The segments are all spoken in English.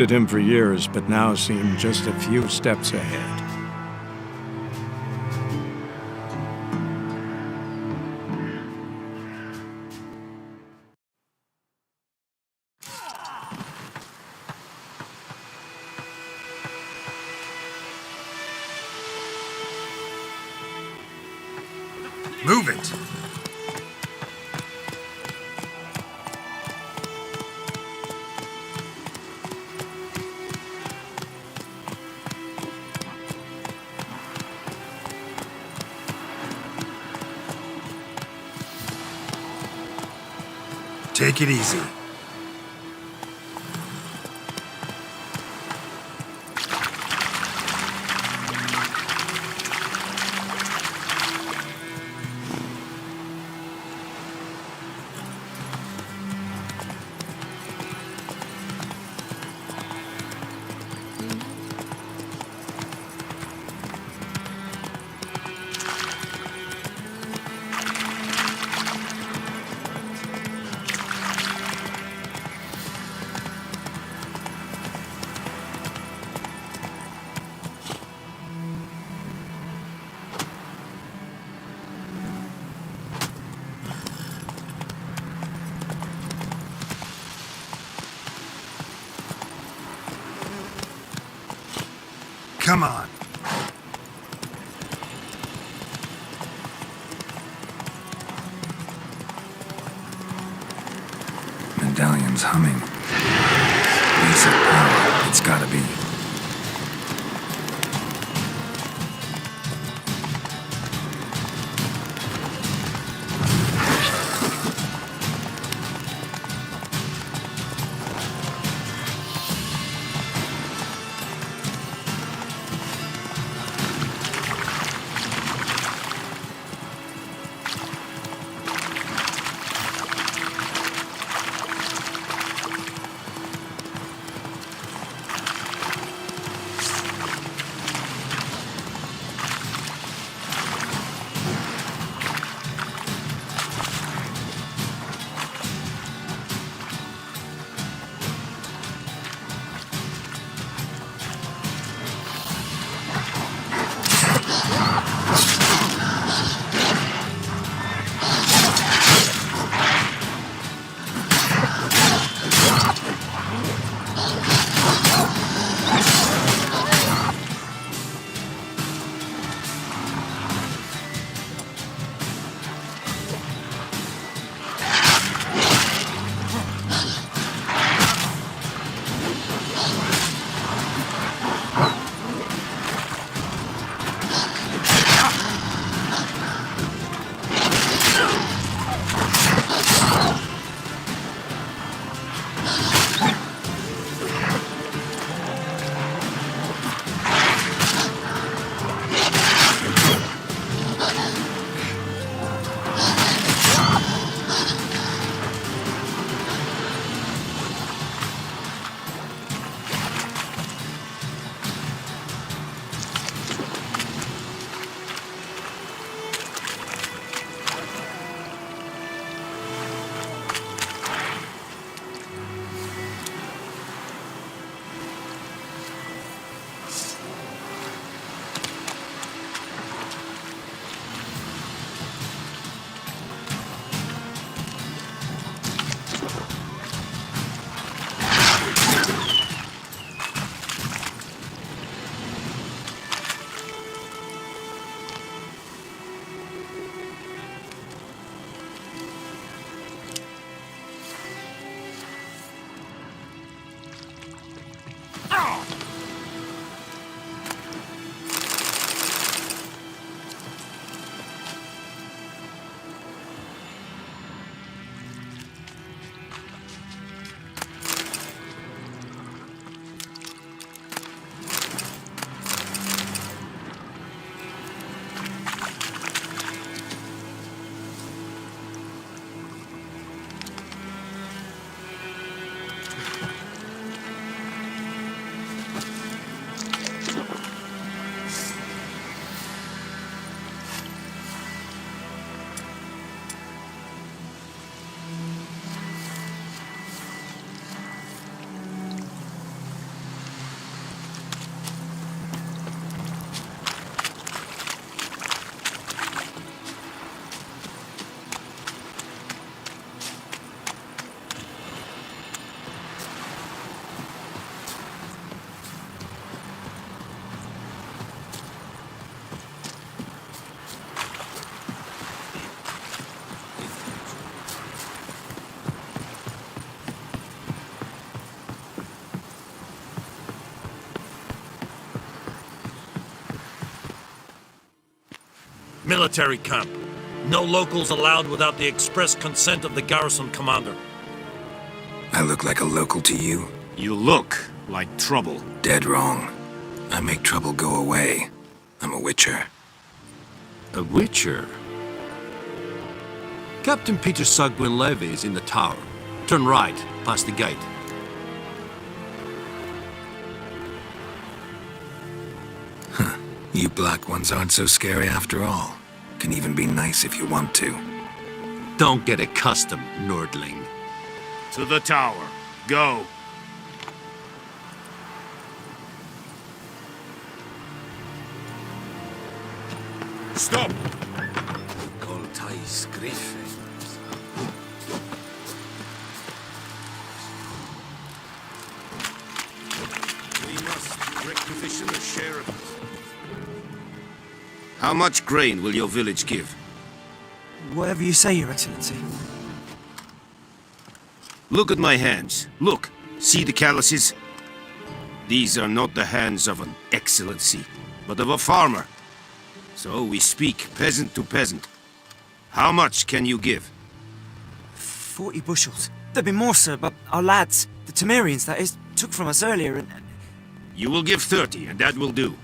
Did him for years, but now seemed just a few steps ahead. Move it! Take it easy. Come on. Medallion's humming. Basic power. It's gotta be. Military camp. No locals allowed without the express consent of the garrison commander. I look like a local to you? You look like trouble. Dead wrong. I make trouble go away. I'm a witcher. A witcher? Captain Peter Sugwin Levy is in the tower. Turn right, past the gate. You black ones aren't so scary after all. Can even be nice if you want to. Don't get accustomed, Nordling. To the tower. Go. Stop! We must requisition a share of it. How much grain will your village give? Whatever you say, Your Excellency. Look at my hands. Look. See the calluses? These are not the hands of an excellency, but of a farmer. So we speak peasant to peasant. How much can you give? 40 bushels. There'd be more, sir, but our lads, the Temerians, that is, took from us earlier and... You will give 30, and that will do.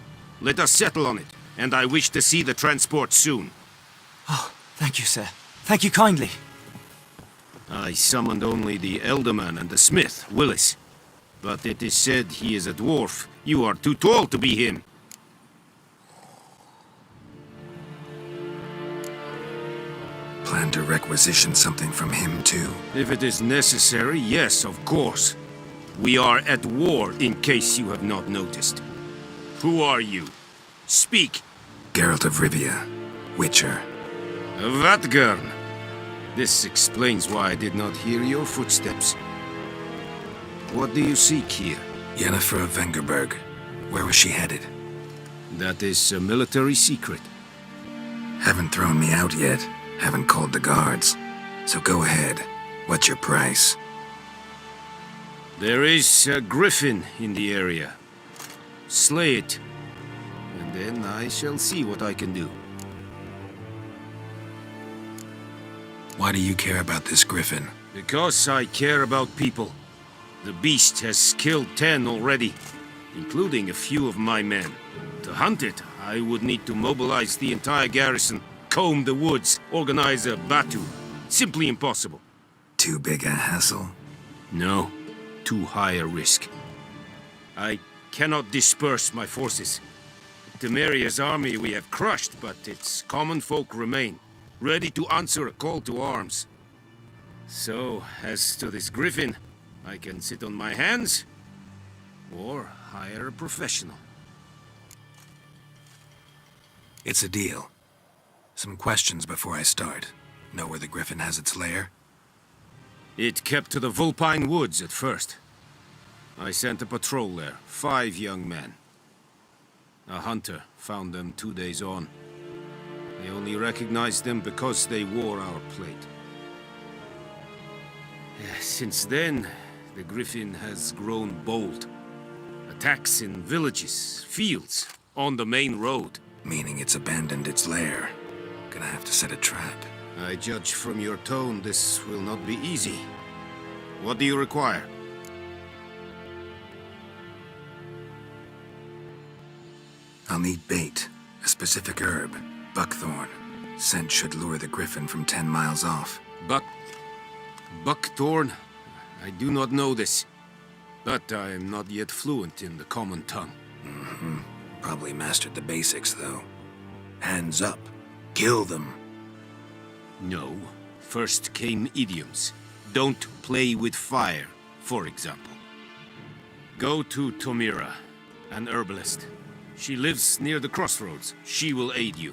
Let us settle on it, and I wish to see the transport soon. Oh, thank you, sir. Thank you kindly. I summoned only the Elderman and the smith, Willis. But it is said he is a dwarf. You are too tall to be him. Plan to requisition something from him, too. If it is necessary, yes, of course. We are at war, in case you have not noticed. Who are you? Speak. Geralt of Rivia, Witcher. Vatgern. This explains why I did not hear your footsteps. What do you seek here? Yennefer of Vengerberg. Where was she headed? That is a military secret. Haven't thrown me out yet. Haven't called the guards. So go ahead. What's your price? There is a griffin in the area. Slay it, and then I shall see what I can do. Why do you care about this griffin? Because I care about people. The beast has killed 10 already, including a few of my men. To hunt it, I would need to mobilize the entire garrison, comb the woods, organize a batu. Simply impossible. Too big a hassle? No, too high a risk. I cannot disperse my forces. Temeria's army we have crushed, but its common folk remain, ready to answer a call to arms. So, as to this griffin, I can sit on my hands, or hire a professional. It's a deal. Some questions before I start. Know where the griffin has its lair? It kept to the Vulpine Woods at first. I sent a patrol there, 5 young men. A hunter found them 2 days on. I only recognized them because they wore our plate. Since then, the griffin has grown bold. Attacks in villages, fields, on the main road. Meaning it's abandoned its lair. Gonna have to set a trap. I judge from your tone this will not be easy. What do you require? I'll need bait. A specific herb. Buckthorn. Scent should lure the griffin from 10 miles off. Buckthorn? I do not know this. But I am not yet fluent in the common tongue. Probably mastered the basics, though. Hands up. Kill them. No. First came idioms. Don't play with fire, for example. Go to Tomira, an herbalist. She lives near the crossroads. She will aid you.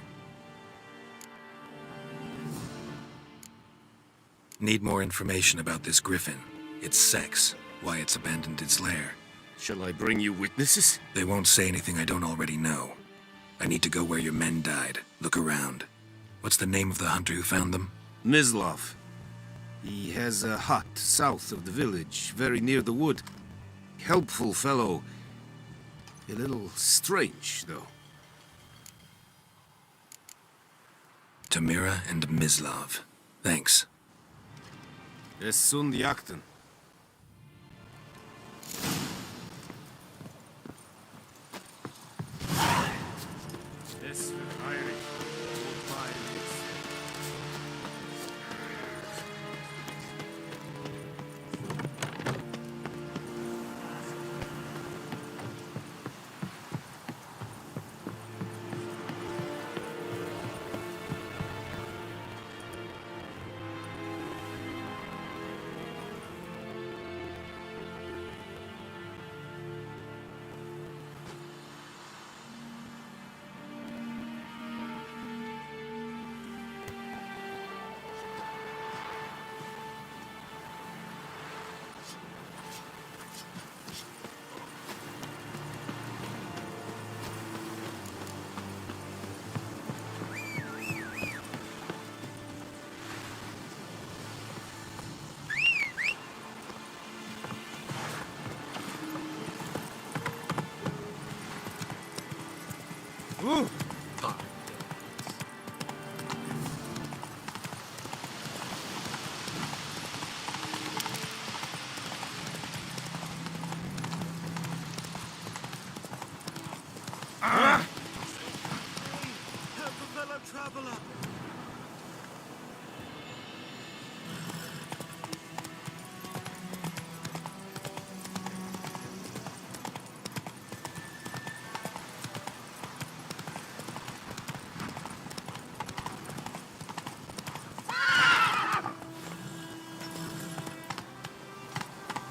Need more information about this griffin. Its sex. Why it's abandoned its lair. Shall I bring you witnesses? They won't say anything I don't already know. I need to go where your men died. Look around. What's the name of the hunter who found them? Mislav. He has a hut south of the village, very near the wood. Helpful fellow. A little strange, though. Tamira and Mislav. Thanks. Es sind Jagden. Es wird eilig. Goodbye, Liz.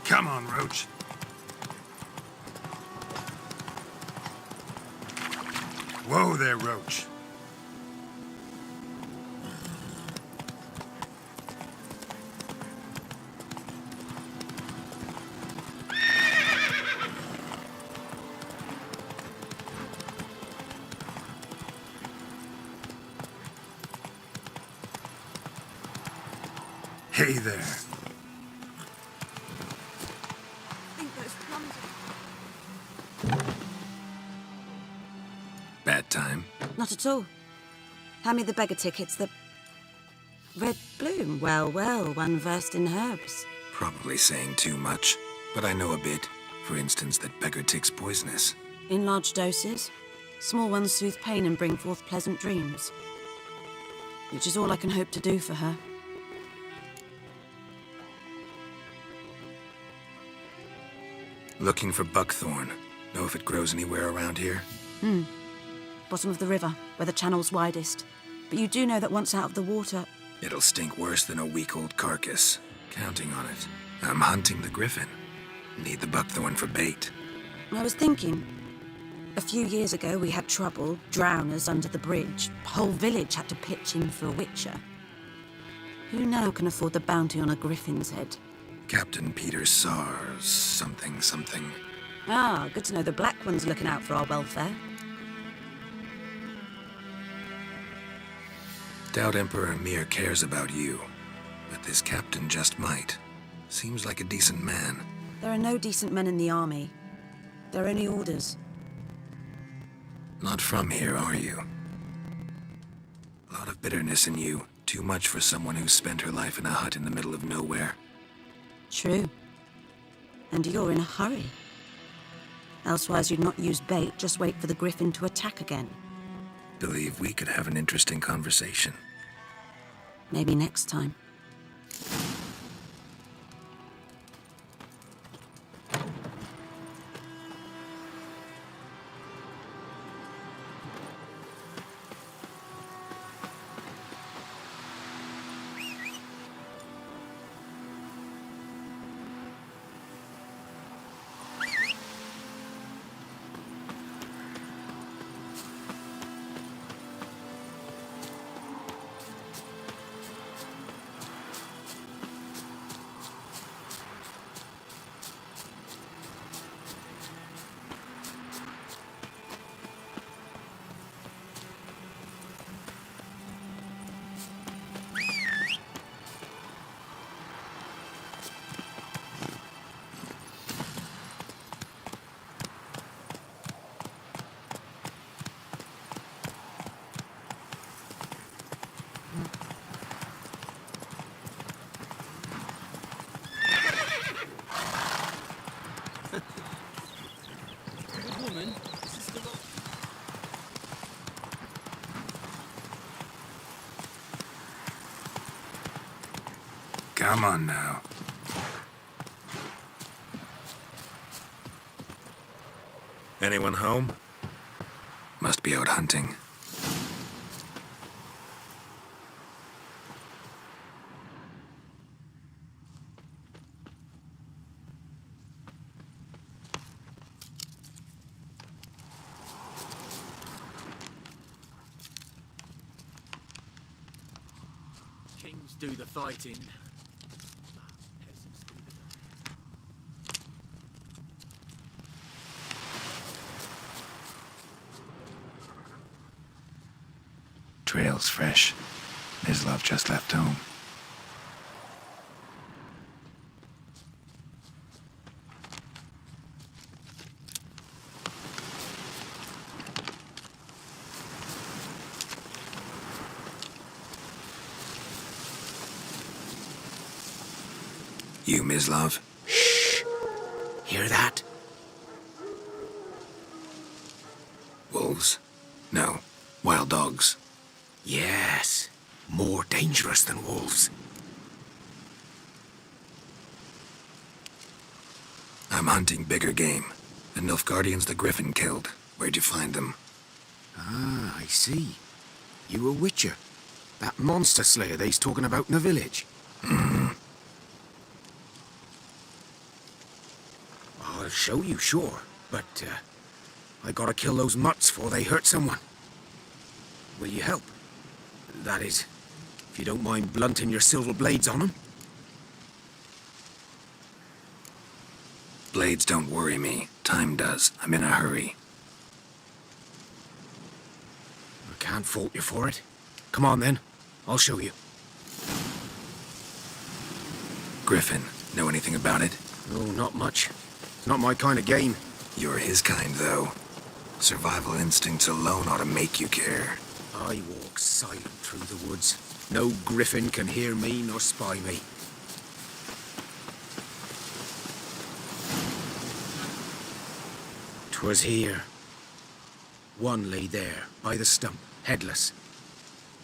Come on, Roach. Whoa there, Roach. Hey there. Bad time? Not at all. Hand me the beggar tickets, the... Red bloom. Well, well, one versed in herbs. Probably saying too much, but I know a bit. For instance, that beggar tick's poisonous. In large doses. Small ones soothe pain and bring forth pleasant dreams. Which is all I can hope to do for her. Looking for buckthorn. Know if it grows anywhere around here? Bottom of the river, where the channel's widest. But you do know that once out of the water... It'll stink worse than a week-old carcass. Counting on it. I'm hunting the griffin. Need the buckthorn for bait. I was thinking... A few years ago, we had trouble, drowners under the bridge. Whole village had to pitch in for a witcher. Who now can afford the bounty on a griffin's head? Captain Peter Sars, something. Ah, good to know the Black One's looking out for our welfare. Doubt Emperor Mir cares about you, but this captain just might. Seems like a decent man. There are no decent men in the army. They're only orders. Not from here, are you? A lot of bitterness in you. Too much for someone who spent her life in a hut in the middle of nowhere. True. And you're in a hurry. Elsewise you'd not use bait, just wait for the griffin to attack again. Believe we could have an interesting conversation. Maybe next time. gentlemen. This is the wrong... Come on now. Anyone home? Must be out hunting. Kings do the fighting. Peasants do the... Trail's fresh. Mislov just left home. You, Mislov? Hear that? Wolves? No. Wild dogs. Yes. More dangerous than wolves. I'm hunting bigger game. The Nilfgaardians the Griffin killed. Where'd you find them? Ah, I see. You a witcher. That monster slayer they's talking about in the village. I'll show you, sure. But, I gotta kill those mutts before they hurt someone. Will you help? That is, if you don't mind blunting your silver blades on them. Blades don't worry me. Time does. I'm in a hurry. I can't fault you for it. Come on then, I'll show you. Griffin, know anything about it? Oh, not much. Not my kind of game. You're his kind, though. Survival instincts alone ought to make you care. I walk silent through the woods. No griffin can hear me nor spy me. 'Twas here. One lay there, by the stump, headless.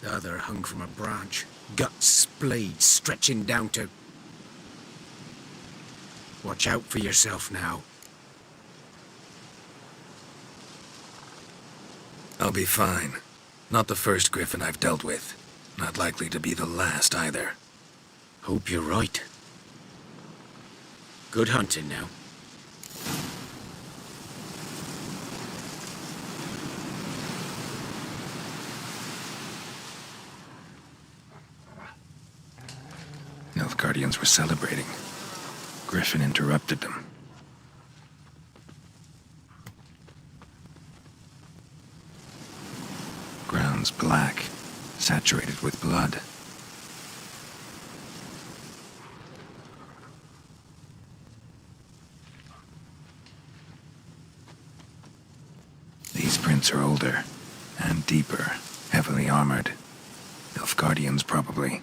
The other hung from a branch, guts splayed, stretching down to... Watch out for yourself now. I'll be fine. Not the first Griffin I've dealt with. Not likely to be the last, either. Hope you're right. Good hunting now. Nilfgaardians were celebrating. Griffin interrupted them. Ground's black, saturated with blood. These prints are older and deeper, heavily armored. Nilfgaardians, probably.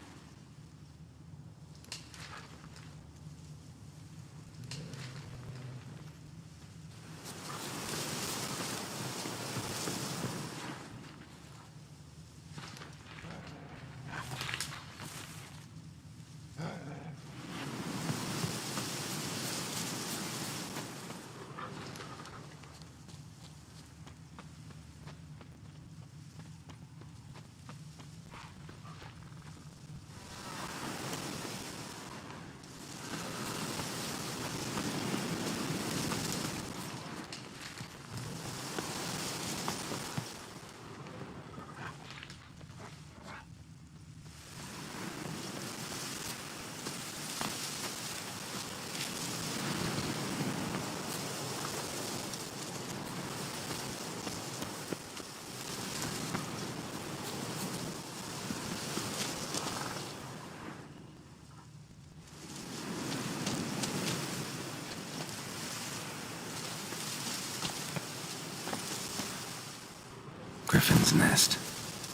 Griffin's nest.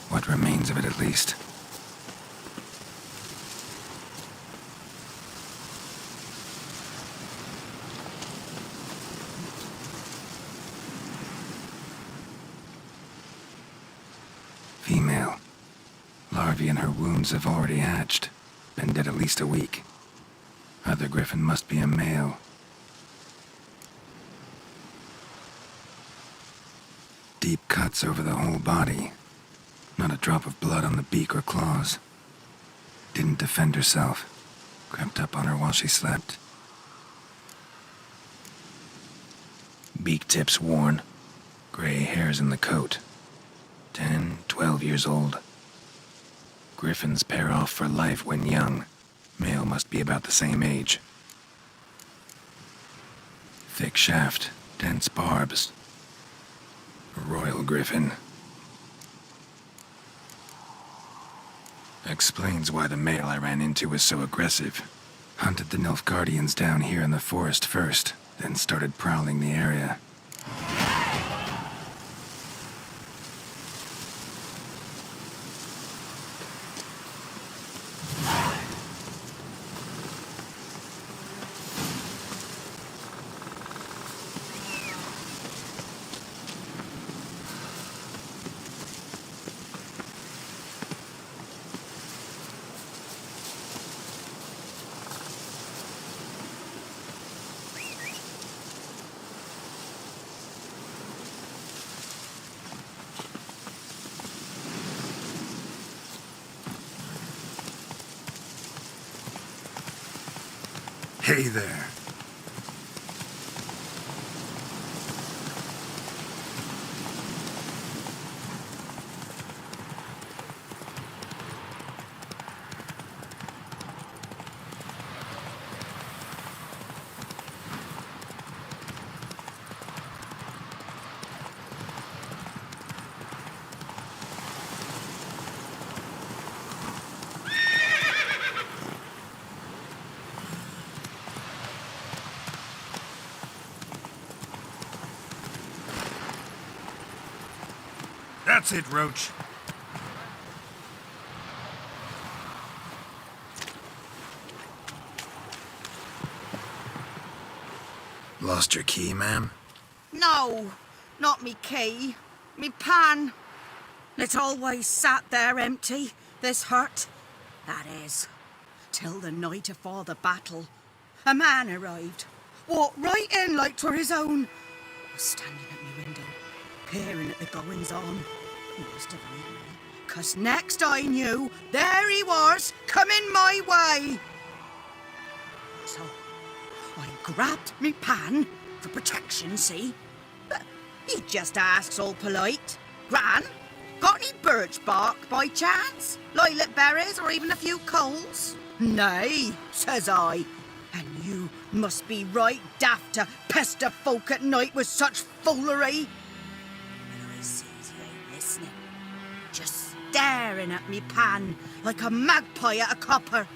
What remains of it, at least. Female. Larvae in her wounds have already hatched. Been dead at least a week. Other griffin must be a male. Deep cuts over the whole body. Not a drop of blood on the beak or claws. Didn't defend herself. Crept up on her while she slept. Beak tips worn. Gray hairs in the coat. 10, 12 years old. Griffins pair off for life when young. Male must be about the same age. Thick shaft, dense barbs. A royal griffin. Explains why the male I ran into was so aggressive. Hunted the Nilfgaardians down here in the forest first, then started prowling the area. Hey there. That's it, Roach. Lost your key, ma'am? No, not me key. Me pan. It's always sat there empty, this hut. That is, till the night afore the battle. A man arrived, walked right in like 'twere his own. Was standing at me window, peering at the goings-on. He must have read me, 'cause next I knew, there he was, coming my way. So, I grabbed me pan, for protection, see? But he just asks all polite, Gran, got any birch bark by chance? Lilac berries or even a few coals? Nay, says I. And you must be right daft to pester folk at night with such foolery. And I sees he ain't listening, just staring at me pan like a magpie at a copper.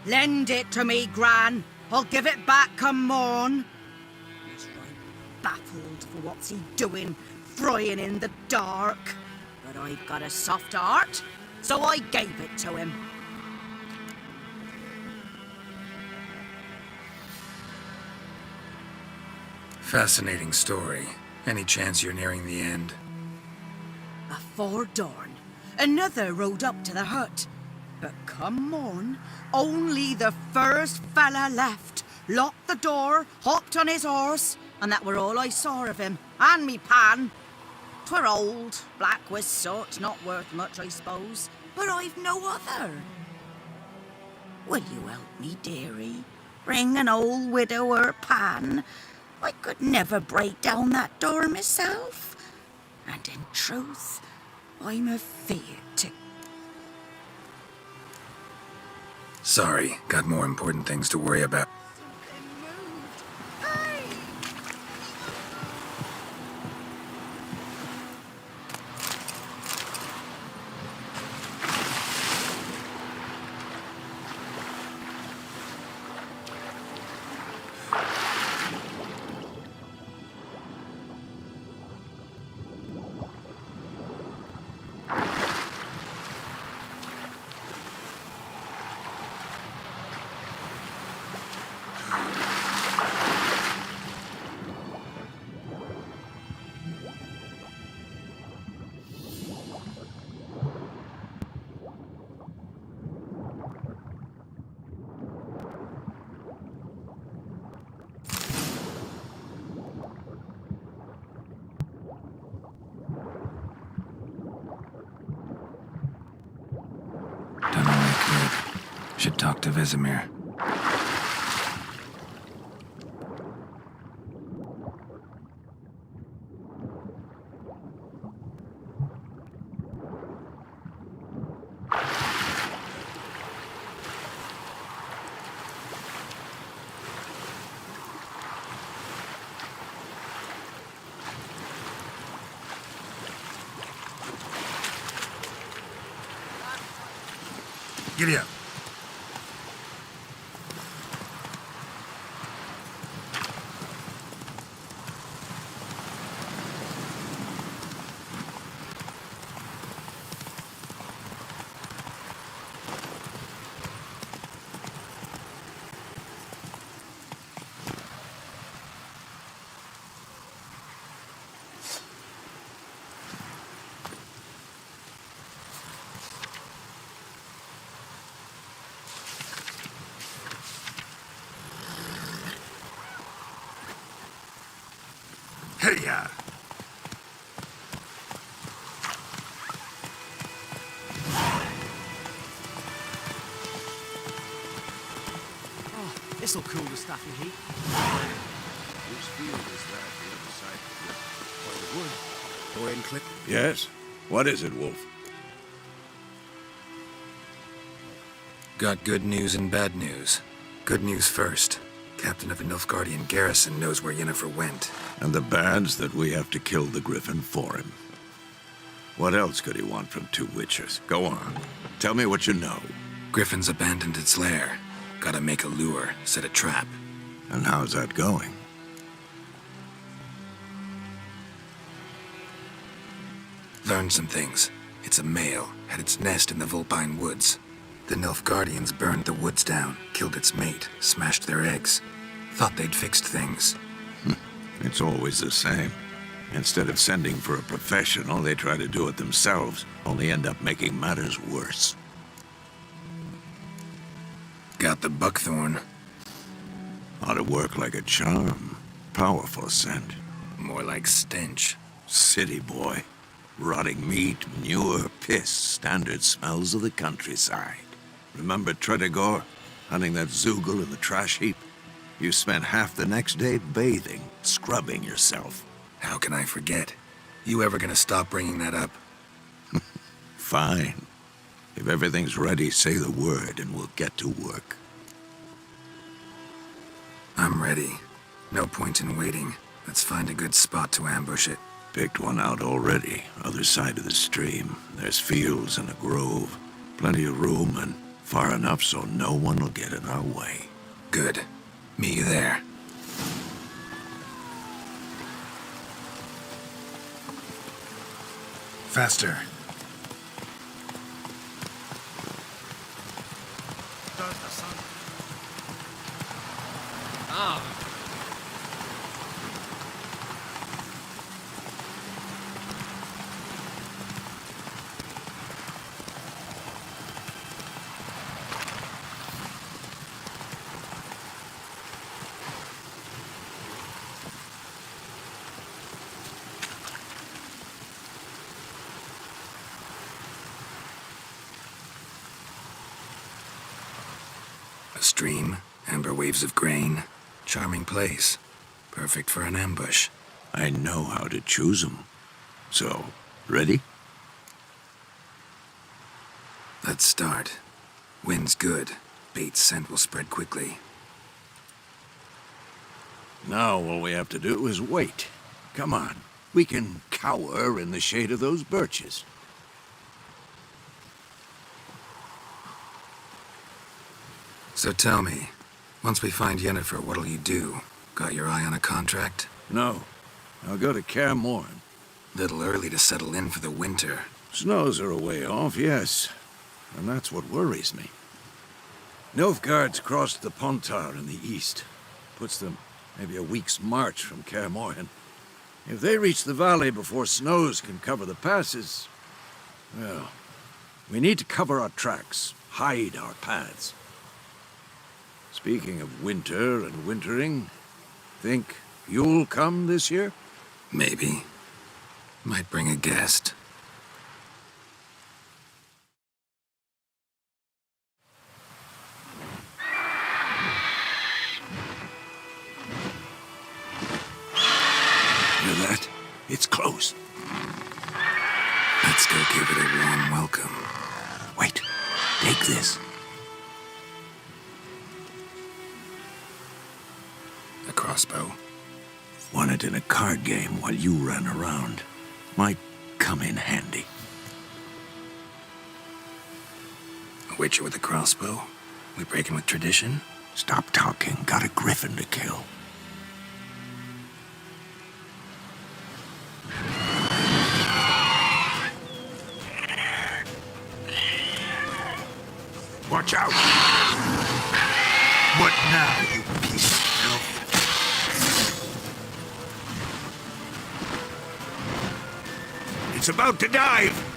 Lend it to me, Gran. I'll give it back come morn. He's right baffled for what's he doing, frying in the dark. But I've got a soft heart, so I gave it to him. Fascinating story. Any chance you're nearing the end? Afore dawn, another rode up to the hut. But come morn, only the first fella left, locked the door, hopped on his horse, and that were all I saw of him, and me pan. 'Twere old, black with soot, not worth much, I suppose, but I've no other. Will you help me, dearie? Bring an old widower pan. I could never break down that door myself, and in truth, I'm afeard to. Sorry, got more important things to worry about. Should talk to Vesemir. Giddy up. Hey-ya! Oh, this'll cool the stuffy heat. Whose field is that the other side of the wood? Go ahead and click. Yes? What is it, Wolf? Got good news and bad news. Good news first. Captain of a Nilfgaardian garrison knows where Yennefer went. And the bad's that we have to kill the Griffin for him. What else could he want from two witchers? Go on. Tell me what you know. Griffin's abandoned its lair. Gotta make a lure, set a trap. And how's that going? Learned some things. It's a male, had its nest in the Vulpine Woods. The Nilfgaardians burned the woods down, killed its mate, smashed their eggs. Thought they'd fixed things. It's always the same. Instead of sending for a professional, they try to do it themselves, only end up making matters worse. Got the buckthorn. Ought to work like a charm. Powerful scent. More like stench. City boy. Rotting meat, manure, piss, standard smells of the countryside. Remember Tredegor? Hunting that Zoogle in the trash heap? You spent half the next day bathing, scrubbing yourself. How can I forget? You ever gonna stop bringing that up? Fine. If everything's ready, say the word and we'll get to work. I'm ready. No point in waiting. Let's find a good spot to ambush it. Picked one out already, other side of the stream. There's fields and a grove. Plenty of room and far enough so no one will get in our way. Good. Meet you there. Faster. A stream, amber waves of grain. Charming place. Perfect for an ambush. I know how to choose 'em. So, ready? Let's start. Wind's good. Bait's scent will spread quickly. Now all we have to do is wait. Come on. We can cower in the shade of those birches. So tell me, once we find Yennefer, what'll you do? Got your eye on a contract? No. I'll go to Kaer Morhen. Little early to settle in for the winter. Snows are a way off, yes. And that's what worries me. Nilfgaard's crossed the Pontar in the east. Puts them maybe a week's march from Kaer Morhen. If they reach the valley before snows can cover the passes, well, we need to cover our tracks, hide our paths. Speaking of winter and wintering, think you'll come this year? Maybe. Might bring a guest. that? It's close. Let's go give it a warm welcome. Wait, take this. A crossbow. Won it in a card game while you ran around. Might come in handy. A witcher with a crossbow? We breaking with tradition? Stop talking. Got a griffin to kill. Watch out! What now, you piece of filth? It's about to dive!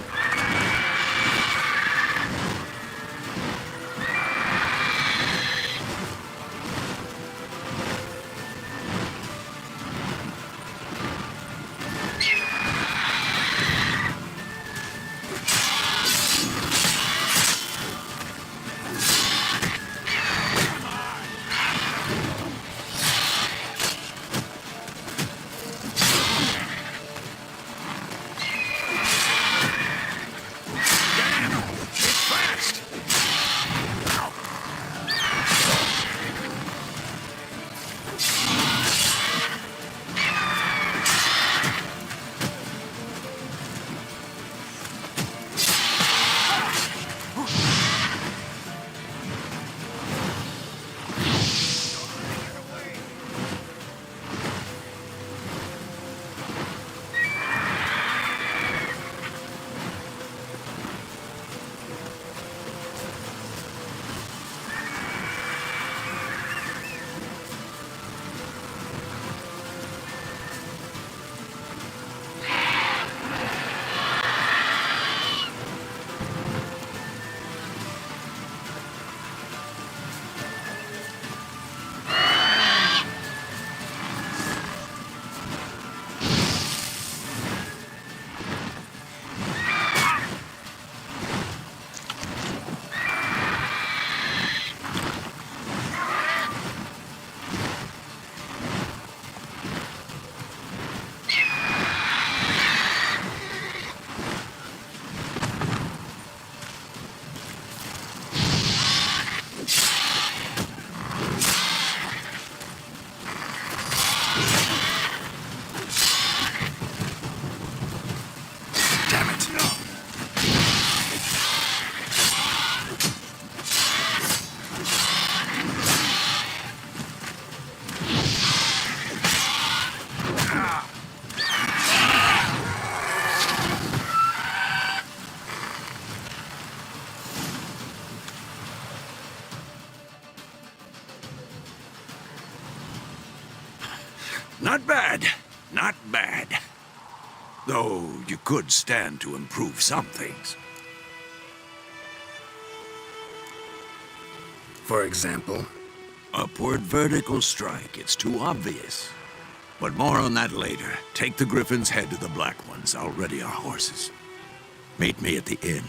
Not bad. Not bad. Though you could stand to improve some things. For example? Upward vertical strike. It's too obvious. But more on that later. Take the Griffin's head to the Black Ones. I'll ready our horses. Meet me at the inn.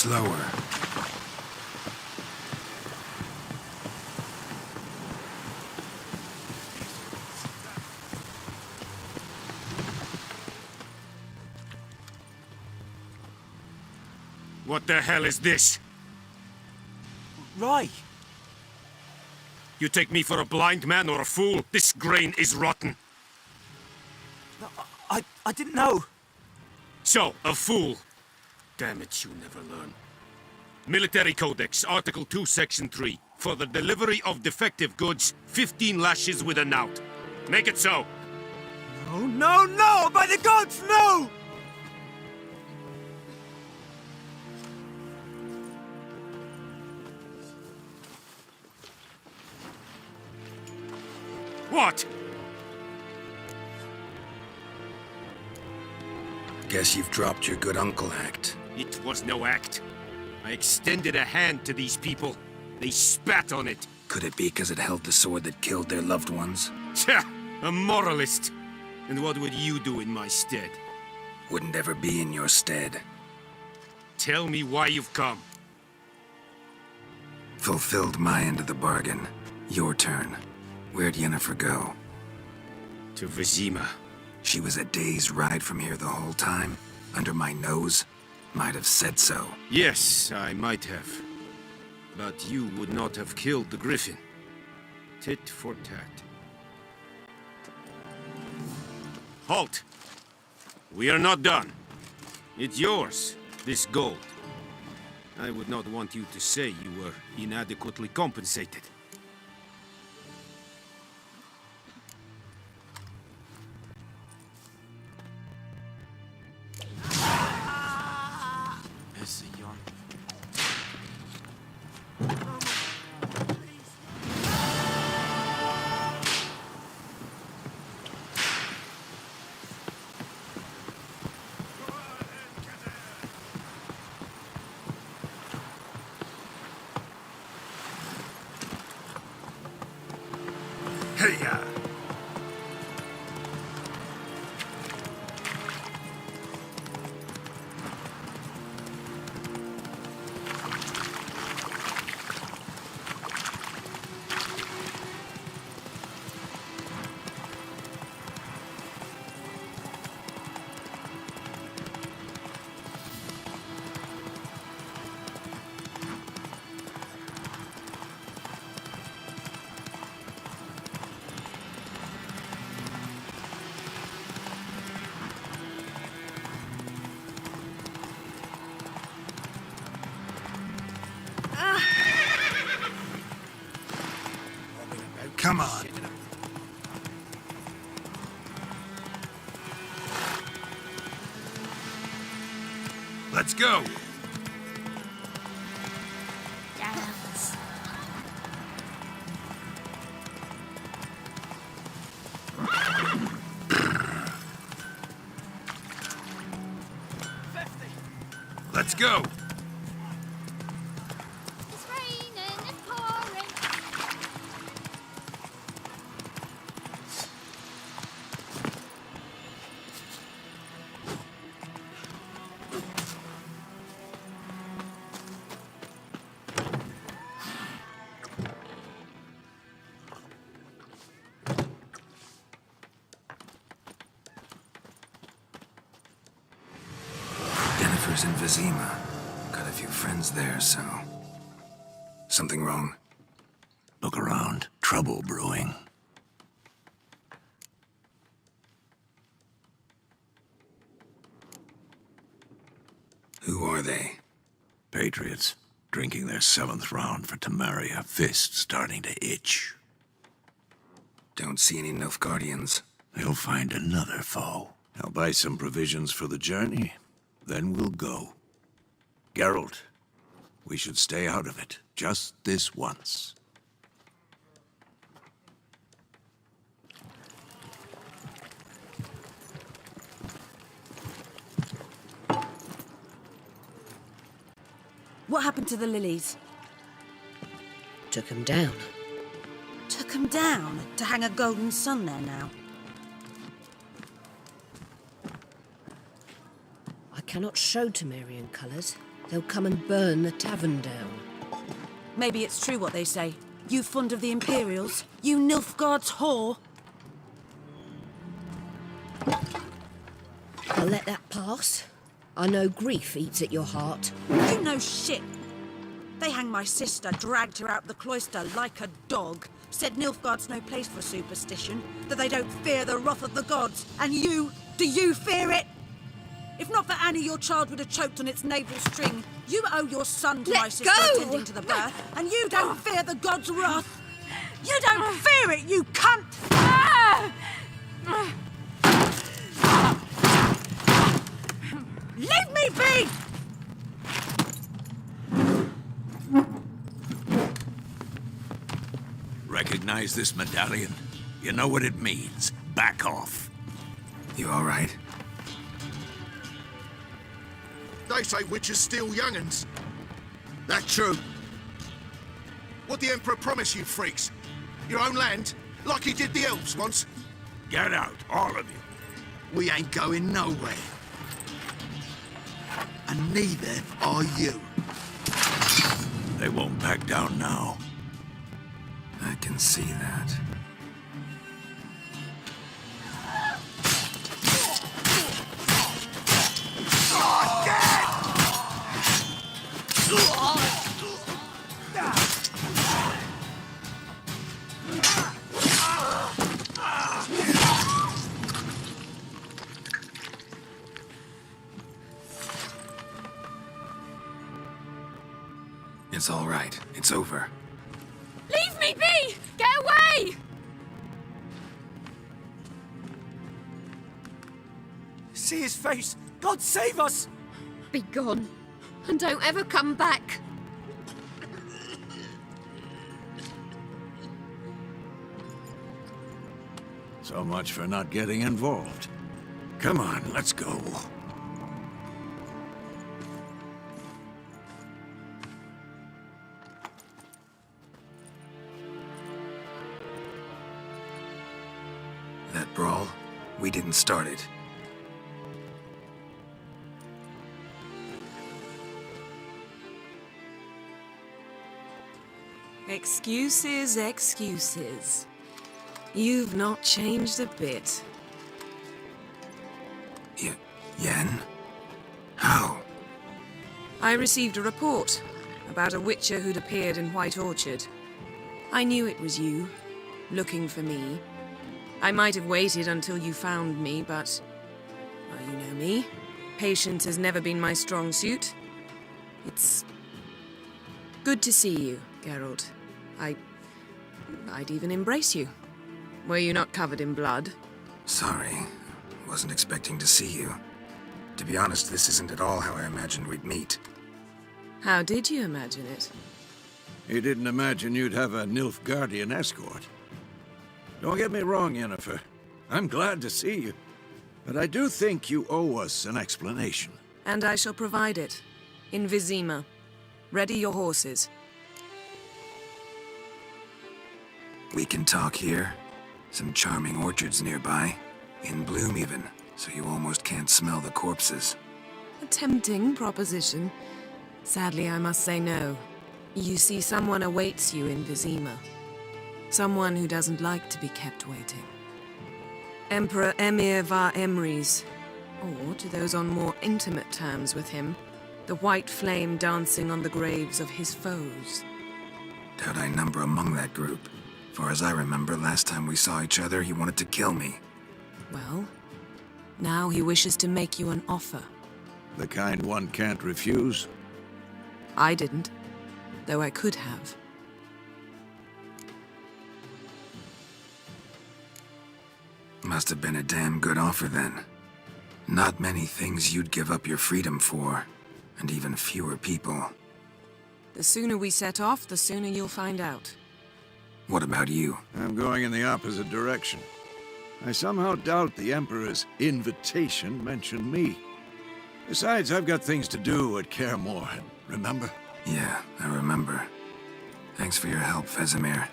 Slower. What the hell is this? Rye! You take me for a blind man or a fool? This grain is rotten. No, I didn't know. So, a fool. Damn it, you never learn. Military Codex, Article 2, Section 3. For the delivery of defective goods, 15 lashes with a knout. Make it so. No, no, no! By the gods, no! What? Guess you've dropped your good uncle act. It was no act. I extended a hand to these people. They spat on it. Could it be because it held the sword that killed their loved ones? Tja, a moralist. And what would you do in my stead? Wouldn't ever be in your stead. Tell me why you've come. Fulfilled my end of the bargain. Your turn. Where'd Yennefer go? To Vizima. She was a day's ride from here the whole time? Under my nose? Might have said so. Yes, I might have. But you would not have killed the griffin. Tit for tat. Halt! We are not done. It's yours, this gold. I would not want you to say you were inadequately compensated. Hey-ya! Come on. Let's go. Let's go. It's raining, it's pouring. Yennefer's in Vizima. Got a few friends there, so... Something wrong? Look around. Trouble brewing. Who are they? Patriots. Drinking their 7th round for Temeria. Fist starting to itch. Don't see any Nilfgaardians. They'll find another foe. I'll buy some provisions for the journey. Then we'll go. Geralt, we should stay out of it. Just this once. What happened to the lilies? Took him down. Took 'em down to hang a golden sun there now. I cannot show Temerian colours. They'll come and burn the tavern down. Maybe it's true what they say. You fond of the Imperials? You Nilfgaard's whore? I'll let that pass. I know grief eats at your heart. You know shit. They hanged my sister, dragged her out the cloister like a dog. Said Nilfgaard's no place for superstition, that they don't fear the wrath of the gods. And you, do you fear it? If not for Annie, your child would have choked on its navel string. You owe your son to my sister attending to the birth, and you don't fear the gods' wrath. You don't fear it, you cunt! Leave me be! Recognize this medallion? You know what it means. Back off. You all right? They say witches steal young'uns. That true? What the Emperor promise you freaks? Your own land? Like he did the elves once? Get out, all of you. We ain't going nowhere. And neither are you. They won't back down now. I can see that. It's all right. It's over. Leave me be! Get away! See his face! God save us! Be gone. And don't ever come back. So much for not getting involved. Come on, let's go. That brawl, we didn't start it. Excuses, excuses. You've not changed a bit. Yen? How? I received a report about a witcher who'd appeared in White Orchard. I knew it was you, looking for me. I might have waited until you found me, but... well, you know me. Patience has never been my strong suit. It's... good to see you, Geralt. I'd even embrace you. Were you not covered in blood? Sorry. Wasn't expecting to see you. To be honest, this isn't at all how I imagined we'd meet. How did you imagine it? He didn't imagine you'd have a Nilfgaardian escort. Don't get me wrong, Yennefer. I'm glad to see you. But I do think you owe us an explanation. And I shall provide it. In Vizima. Ready your horses. We can talk here. Some charming orchards nearby. In bloom even, so you almost can't smell the corpses. A tempting proposition. Sadly, I must say no. You see, someone awaits you in Vizima. Someone who doesn't like to be kept waiting. Emperor Emir var Emrys, or to those on more intimate terms with him, the white flame dancing on the graves of his foes. Doubt I number among that group. Far as I remember, last time we saw each other, he wanted to kill me. Well, now he wishes to make you an offer. The kind one can't refuse. I didn't, though I could have. Must have been a damn good offer then. Not many things you'd give up your freedom for, and even fewer people. The sooner we set off, the sooner you'll find out. What about you? I'm going in the opposite direction. I somehow doubt the Emperor's invitation mentioned me. Besides, I've got things to do at Kaer Morhen, remember? Yeah, I remember. Thanks for your help, Vesemir.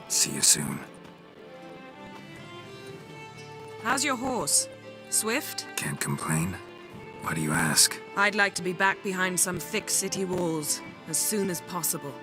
See you soon. How's your horse? Swift? Can't complain. Why do you ask? I'd like to be back behind some thick city walls as soon as possible.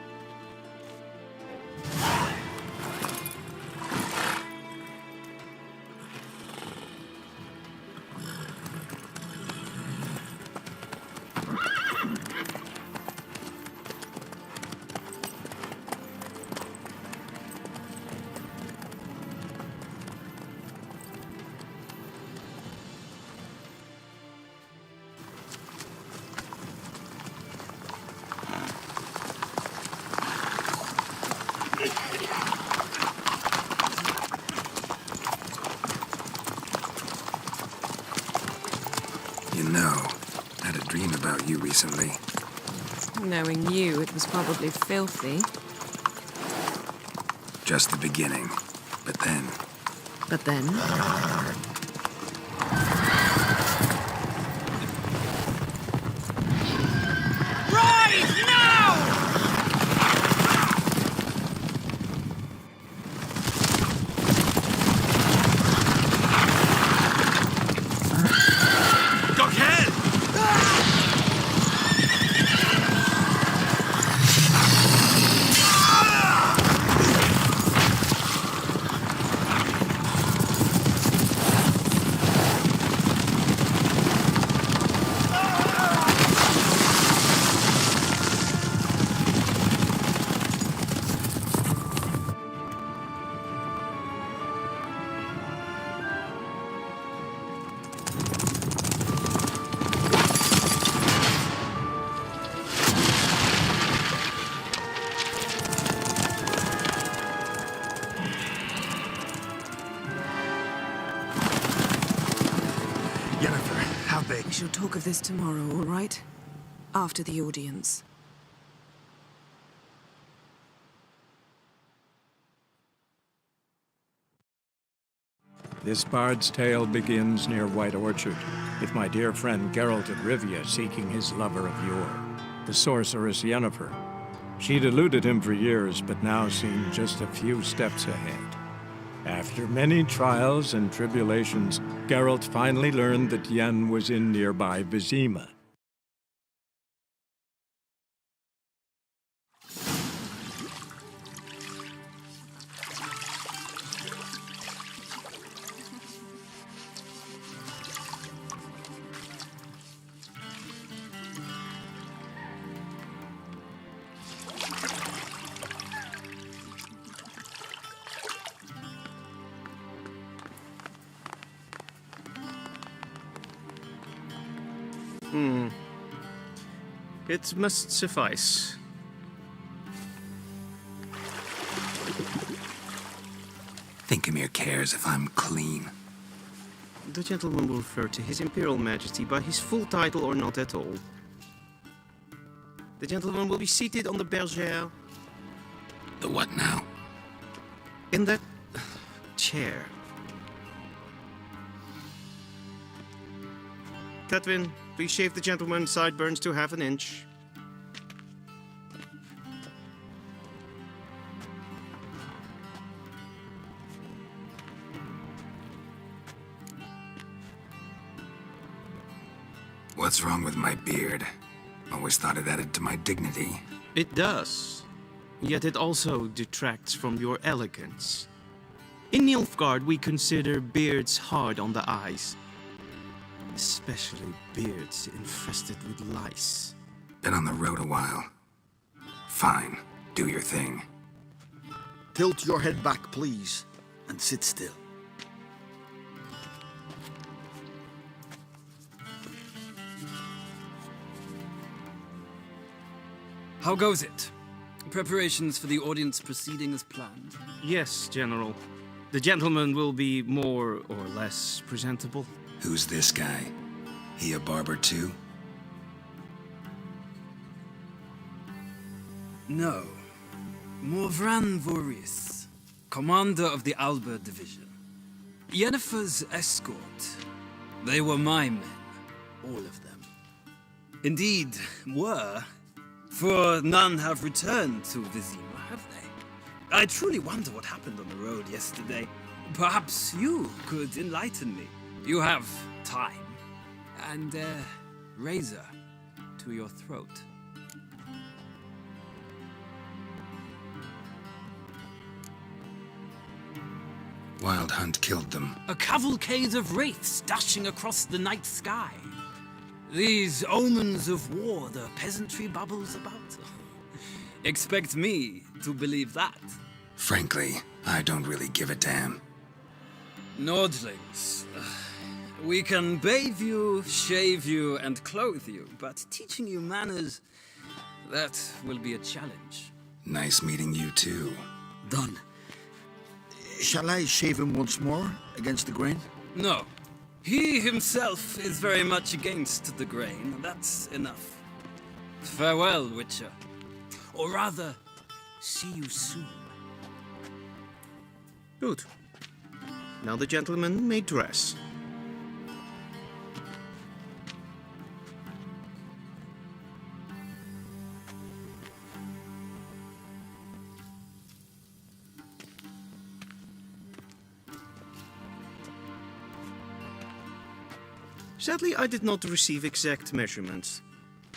You know, I had a dream about you recently. Knowing you, it was probably filthy. Just the beginning. But then... But then... Yennefer, how big? We shall talk of this tomorrow, all right? After the audience. This bard's tale begins near White Orchard, with my dear friend Geralt of Rivia seeking his lover of yore, the sorceress Yennefer. She'd eluded him for years, but now seemed just a few steps ahead. After many trials and tribulations, Geralt finally learned that Yen was in nearby Vizima. It must suffice. Thinkamere cares if I'm clean. The gentleman will refer to His Imperial Majesty by his full title or not at all. The gentleman will be seated on the bergère. The what now? In that chair. Catwin, please shave the gentleman's sideburns to half an inch. What's wrong with my beard? Always thought it added to my dignity. It does. Yet it also detracts from your elegance. In Nilfgaard, we consider beards hard on the eyes. Especially beards infested with lice. Been on the road a while. Fine, do your thing. Tilt your head back, please, and sit still. How goes it? Preparations for the audience proceeding as planned? Yes, General. The gentleman will be more or less presentable. Who's this guy? He a barber too? No. Morvran Voorhis, commander of the Alba Division. Yennefer's escort. They were my men, all of them. Indeed, were. For none have returned to Vizima, have they? I truly wonder what happened on the road yesterday. Perhaps you could enlighten me. You have time. And, razor to your throat. Wild Hunt killed them. A cavalcade of wraiths dashing across the night sky. These omens of war the peasantry babbles about. Expect me to believe that. Frankly, I don't really give a damn. Nordlings. We can bathe you, shave you, and clothe you, but teaching you manners, that will be a challenge. Nice meeting you too. Done. Shall I shave him once more, against the grain? No. He himself is very much against the grain. That's enough. Farewell, Witcher. Or rather, see you soon. Good. Now the gentleman may dress. Sadly, I did not receive exact measurements.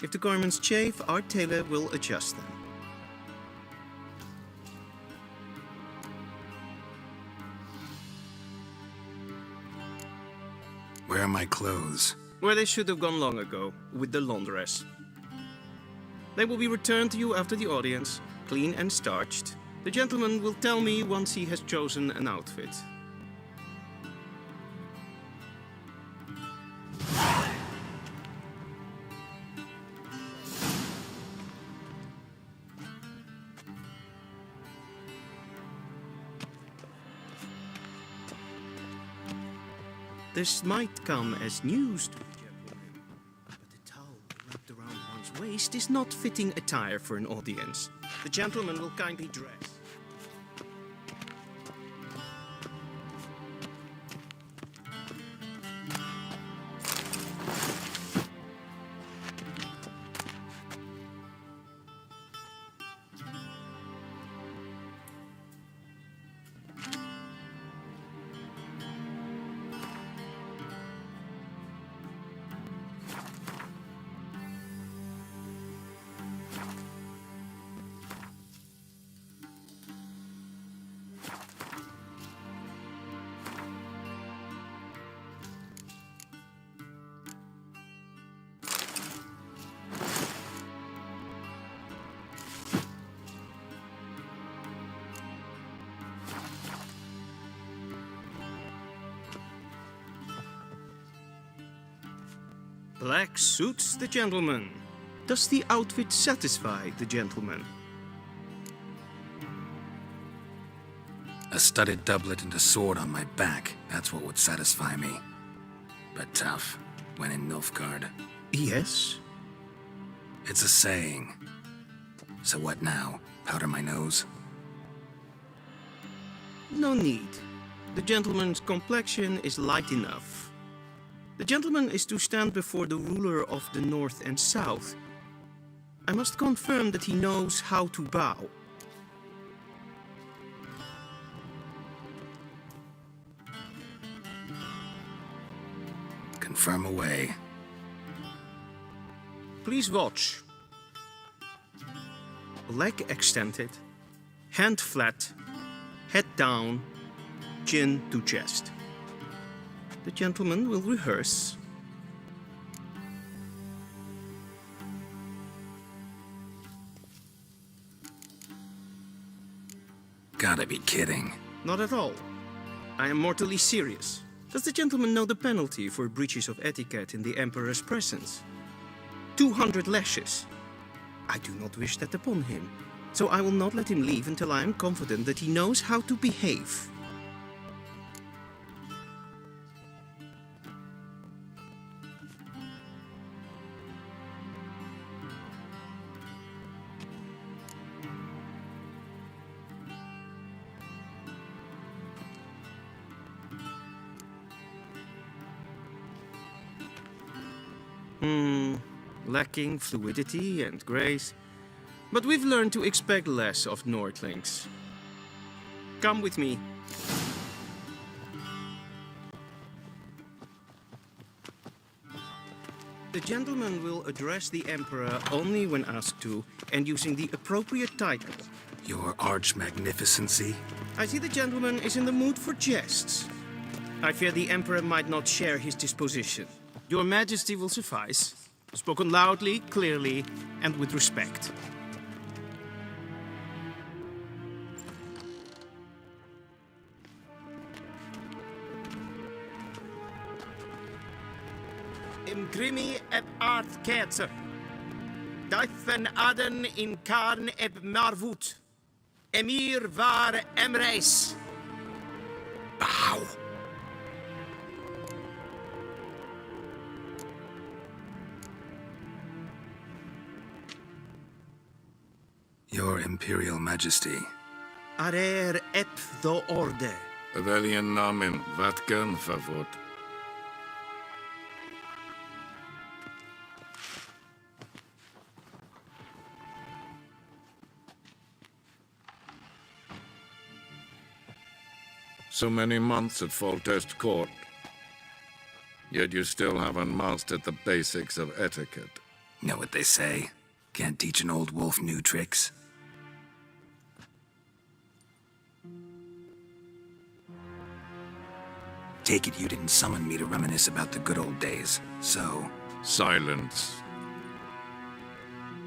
If the garments chafe, our tailor will adjust them. Where are my clothes? Where they should have gone long ago, with the laundress. They will be returned to you after the audience, clean and starched. The gentleman will tell me once he has chosen an outfit. This might come as news to the gentleman, but the towel wrapped around one's waist is not fitting attire for an audience. The gentleman will kindly dress. Black suits the gentleman. Does the outfit satisfy the gentleman? A studded doublet and a sword on my back. That's what would satisfy me. But tough, when in Nilfgaard. Yes? It's a saying. So what now? Powder my nose? No need. The gentleman's complexion is light enough. The gentleman is to stand before the ruler of the North and South. I must confirm that he knows how to bow. Confirm away. Please watch. Leg extended, hand flat, head down, chin to chest. The gentleman will rehearse. Gotta be kidding. Not at all. I am mortally serious. Does the gentleman know the penalty for breaches of etiquette in the Emperor's presence? 200 lashes. I do not wish that upon him, so I will not let him leave until I am confident that he knows how to behave. Lacking fluidity and grace, but we've learned to expect less of Nordlings. Come with me. The gentleman will address the Emperor only when asked to, and using the appropriate title. Your Arch-Magnificency? I see the gentleman is in the mood for jests. I fear the Emperor might not share his disposition. Your Majesty will suffice. Spoken loudly, clearly, and with respect. Imgrimi eb art ketzer. Daithen aden in karn eb marvut. Emir var emreis. Bow! Your Imperial Majesty. Arer ep do orde. Veljen namen, vatgen favot. So many months at Foltest Court. Yet you still haven't mastered the basics of etiquette. Know what they say? Can't teach an old wolf new tricks. Take it you didn't summon me to reminisce about the good old days, so... Silence.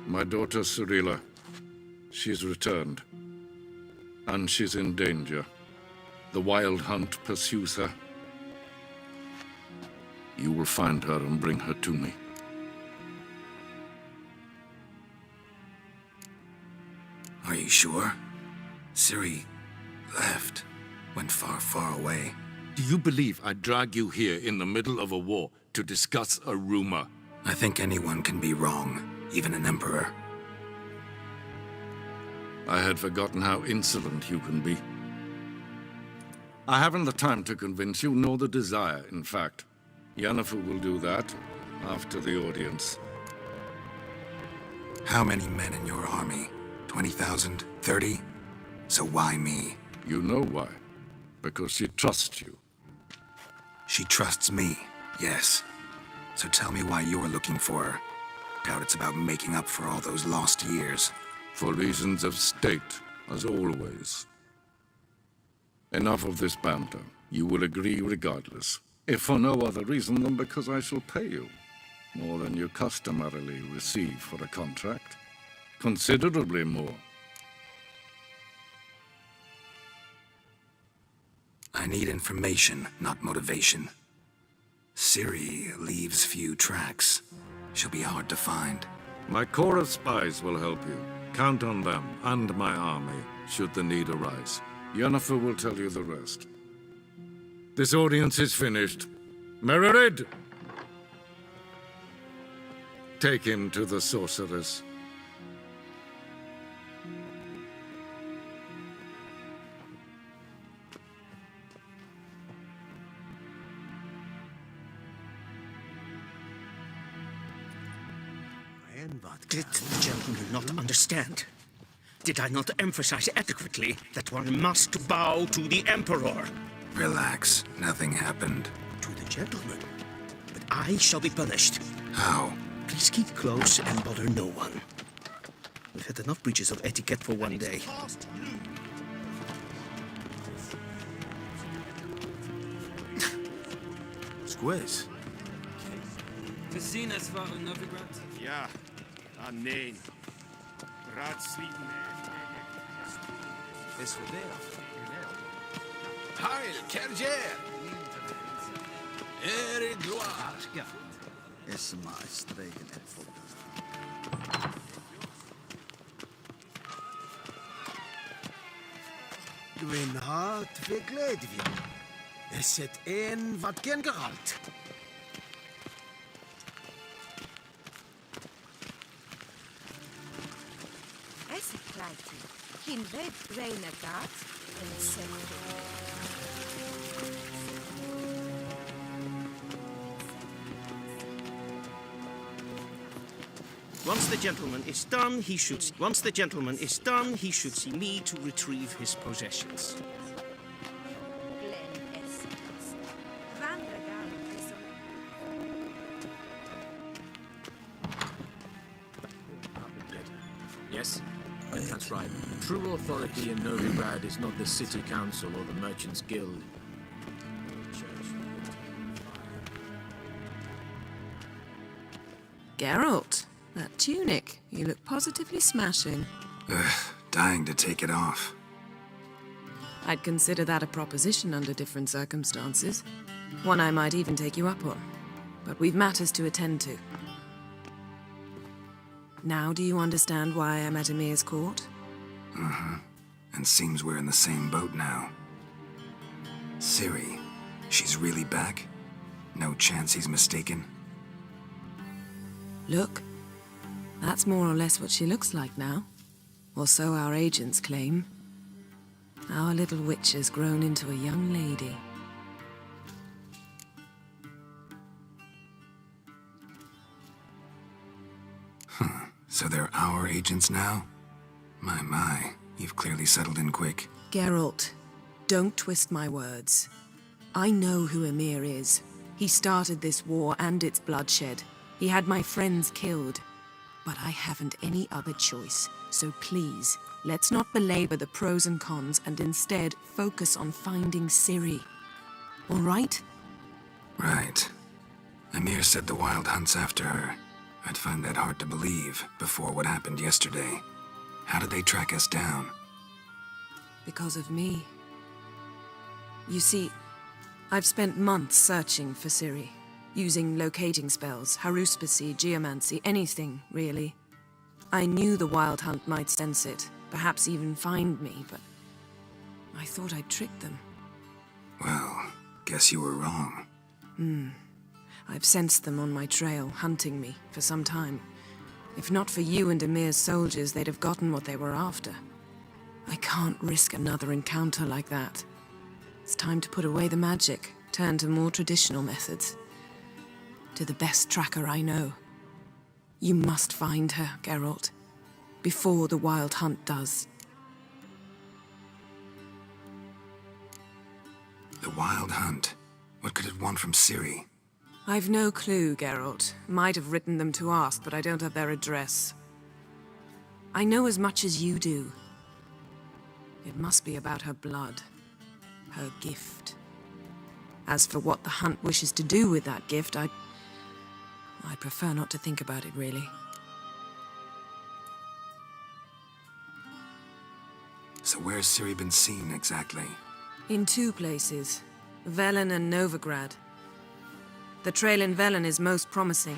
My daughter Cyrilla, she's returned. And she's in danger. The Wild Hunt pursues her. You will find her and bring her to me. Are you sure? Ciri left. Went far, far away. Do you believe I'd drag you here in the middle of a war to discuss a rumor? I think anyone can be wrong, even an emperor. I had forgotten how insolent you can be. I haven't the time to convince you, nor the desire, in fact. Yennefer will do that after the audience. How many men in your army? 20,000? 30? So why me? You know why. Because she trusts you. She trusts me, yes. So tell me why you're looking for her. Doubt it's about making up for all those lost years. For reasons of state, as always. Enough of this banter. You will agree regardless. If for no other reason than because I shall pay you. More than you customarily receive for a contract. Considerably more. I need information, not motivation. Ciri leaves few tracks. She'll be hard to find. My corps of spies will help you. Count on them and my army, should the need arise. Yennefer will tell you the rest. This audience is finished. Mererid! Take him to the sorceress. Did the gentleman not understand? Did I not emphasize adequately that one must bow to the Emperor? Relax. Nothing happened. To the gentleman. But I shall be punished. How? Please keep close and bother no one. We've had enough breaches of etiquette for one day. Squiz. Gezien es waren Novigrad? Ja. Ah, nee. Ratslieden. Es verdeel. Heil, Kerger! Erik Gloire. Es maar streken en foto. Gwyn hart veel glädje. Es het een wat ken gehaald. Es kleidje. Geen web reine kaart en Once the gentleman is done, he should see me to retrieve his possessions. true authority in Novigrad is not the city council or the merchants' guild. Geralt, that tunic. You look positively smashing. Ugh, dying to take it off. I'd consider that a proposition under different circumstances. One I might even take you up on. But we've matters to attend to. Now do you understand why I'm at Emir's court? Uh-huh. And seems we're in the same boat now. Ciri, she's really back? No chance he's mistaken? Look, that's more or less what she looks like now. Or so our agents claim. Our little witch has grown into a young lady. Huh. So they're our agents now? My, you've clearly settled in quick. Geralt, don't twist my words. I know who Emir is. He started this war and its bloodshed. He had my friends killed. But I haven't any other choice. So please, let's not belabor the pros and cons and instead focus on finding Ciri. All right? Right. Emir said the Wild Hunt's after her. I'd find that hard to believe before what happened yesterday. How did they track us down? Because of me. You see, I've spent months searching for Ciri, using locating spells, haruspicy, geomancy, anything, really. I knew the Wild Hunt might sense it, perhaps even find me, but I thought I'd tricked them. Well, guess you were wrong. I've sensed them on my trail, hunting me, for some time. If not for you and Emir's soldiers, they'd have gotten what they were after. I can't risk another encounter like that. It's time to put away the magic, turn to more traditional methods. To the best tracker I know. You must find her, Geralt, before the Wild Hunt does. The Wild Hunt? What could it want from Ciri? I've no clue, Geralt. Might have written them to ask, but I don't have their address. I know as much as you do. It must be about her blood. Her gift. As for what the Hunt wishes to do with that gift, I'd prefer not to think about it, really. So where's Ciri been seen, exactly? In two places. Velen and Novigrad. The trail in Velen is most promising.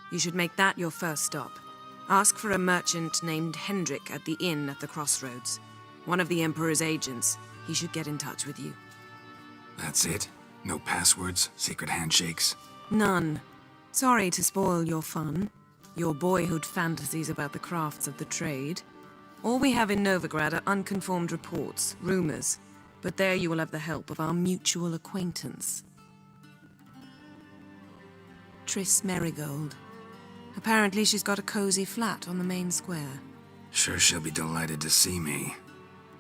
You should make that your first stop. Ask for a merchant named Hendrik at the inn at the crossroads. One of the Emperor's agents. He should get in touch with you. That's it? No passwords, secret handshakes? None. Sorry to spoil your fun. Your boyhood fantasies about the crafts of the trade. All we have in Novigrad are unconformed reports, rumors. But there you will have the help of our mutual acquaintance. Triss Merigold. Apparently she's got a cozy flat on the main square. Sure she'll be delighted to see me.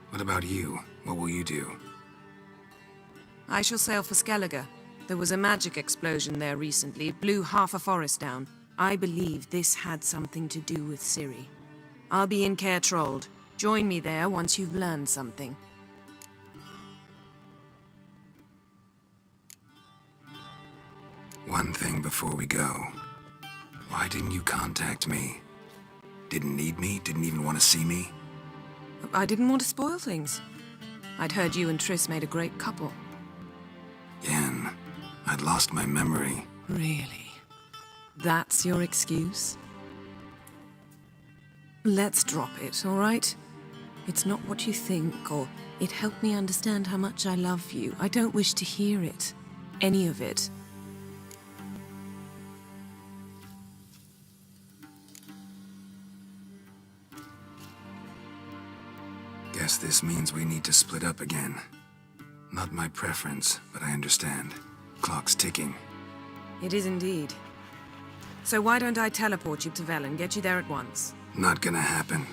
What about you? What will you do? I shall sail for Skellige. There was a magic explosion there recently. It blew half a forest down. I believe this had something to do with Ciri. I'll be in Caer Trold. Join me there once you've learned something. One thing before we go. Why didn't you contact me? Didn't need me? Didn't even want to see me? I didn't want to spoil things. I'd heard you and Triss made a great couple. Yen, I'd lost my memory. Really? That's your excuse? Let's drop it, all right? It's not what you think, or it helped me understand how much I love you. I don't wish to hear it. Any of it. Guess this means we need to split up again. Not my preference, but I understand. Clock's ticking. It is indeed. So why don't I teleport you to Velen, get you there at once? Not gonna happen.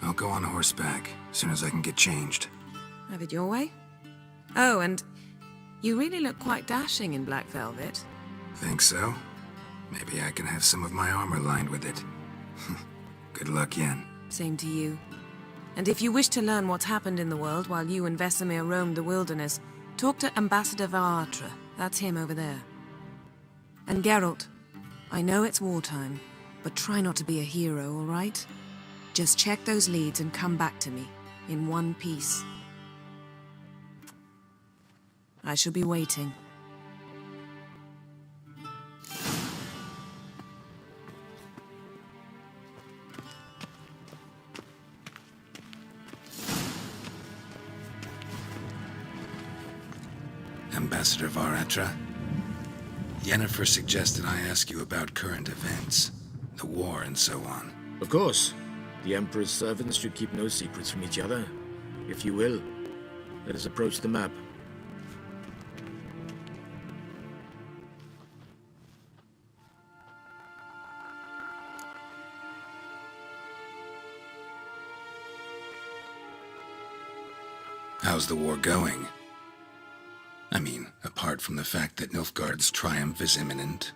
I'll go on horseback, as soon as I can get changed. Have it your way? Oh, and you really look quite dashing in black velvet. Think so? Maybe I can have some of my armor lined with it. Good luck, Yen. Same to you. And if you wish to learn what's happened in the world while you and Vesemir roamed the wilderness, talk to Ambassador Varatra. That's him over there. And Geralt, I know it's wartime, but try not to be a hero, all right? Just check those leads and come back to me, in one piece. I shall be waiting. Ambassador Varatra, Yennefer suggested I ask you about current events, the war and so on. Of course. The Emperor's servants should keep no secrets from each other. If you will, let us approach the map. How's the war going? I mean, apart from the fact that Nilfgaard's triumph is imminent.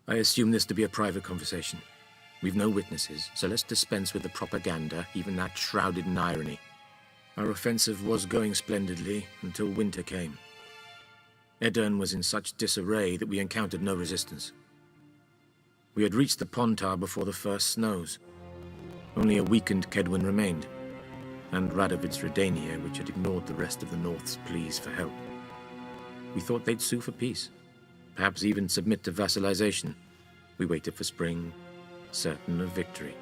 I assume this to be a private conversation. We've no witnesses, so let's dispense with the propaganda, even that shrouded in irony. Our offensive was going splendidly until winter came. Edirn was in such disarray that we encountered no resistance. We had reached the Pontar before the first snows. Only a weakened Kedwin remained, and Radovid's Redania, which had ignored the rest of the North's pleas for help. We thought they'd sue for peace, perhaps even submit to vassalization. We waited for spring, certain of victory.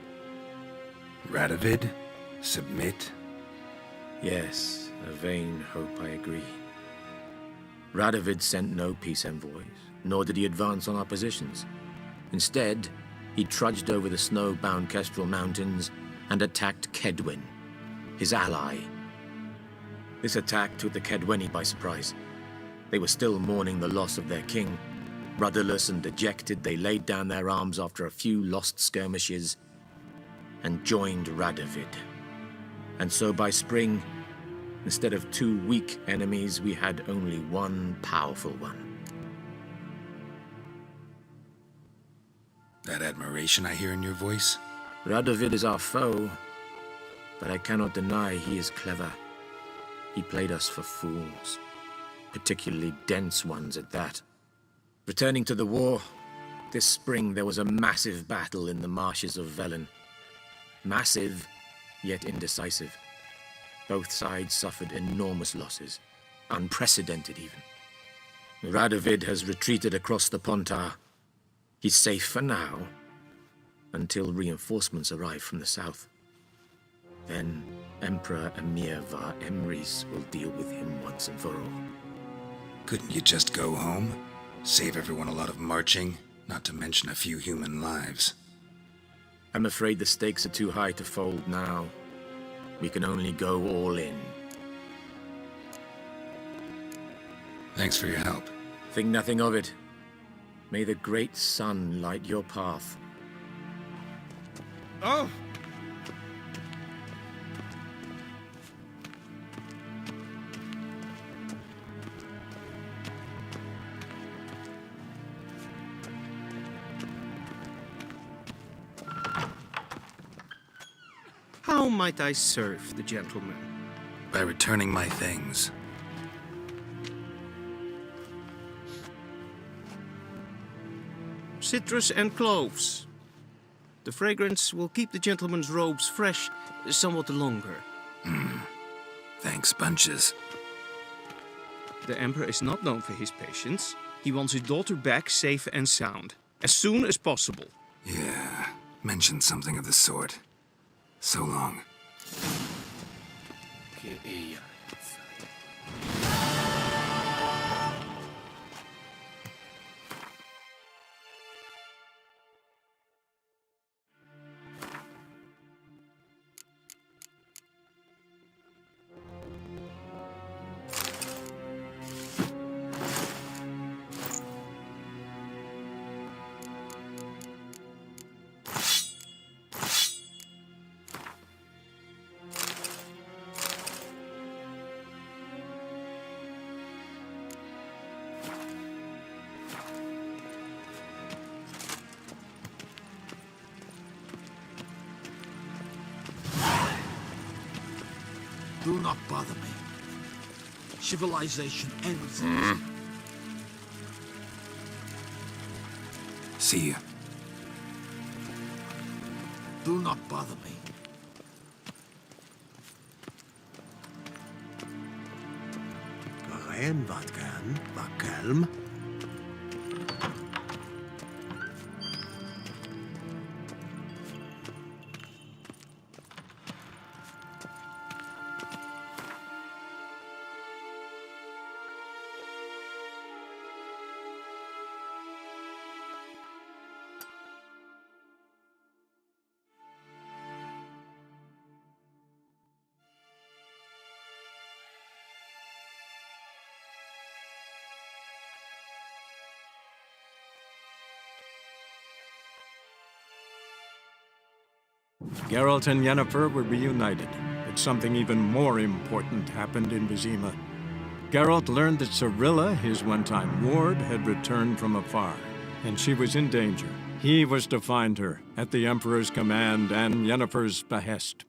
Radovid? Submit? Yes, a vain hope, I agree. Radovid sent no peace envoys, nor did he advance on our positions. Instead, he trudged over the snow-bound Kestrel Mountains and attacked Kedwin, his ally. This attack took the Kedweni by surprise. They were still mourning the loss of their king. Rudderless and dejected, they laid down their arms after a few lost skirmishes and joined Radovid. And so by spring, instead of 2 weak enemies, we had only one powerful one. That admiration I hear in your voice? Radovid is our foe, but I cannot deny he is clever. He played us for fools, particularly dense ones at that. Returning to the war, this spring there was a massive battle in the marshes of Velen. Massive, yet indecisive. Both sides suffered enormous losses, unprecedented even. Radovid has retreated across the Pontar. He's safe for now, until reinforcements arrive from the south. Then Emperor Emir var Emrys will deal with him once and for all. Couldn't you just go home? Save everyone a lot of marching, not to mention a few human lives. I'm afraid the stakes are too high to fold now. We can only go all in. Thanks for your help. Think nothing of it. May the great sun light your path. Oh! How might I serve the gentleman? By returning my things. Citrus and cloves. The fragrance will keep the gentleman's robes fresh somewhat longer. Thanks, bunches. The Emperor is not known for his patience. He wants his daughter back safe and sound, as soon as possible. Yeah, mentioned something of the sort. So long. Do not bother me. Civilization ends. See ya. Do not bother me. Karen, wat kan? Wat kalm? Geralt and Yennefer were reunited, but something even more important happened in Vizima. Geralt learned that Cirilla, his one-time ward, had returned from afar, and she was in danger. He was to find her, at the Emperor's command and Yennefer's behest.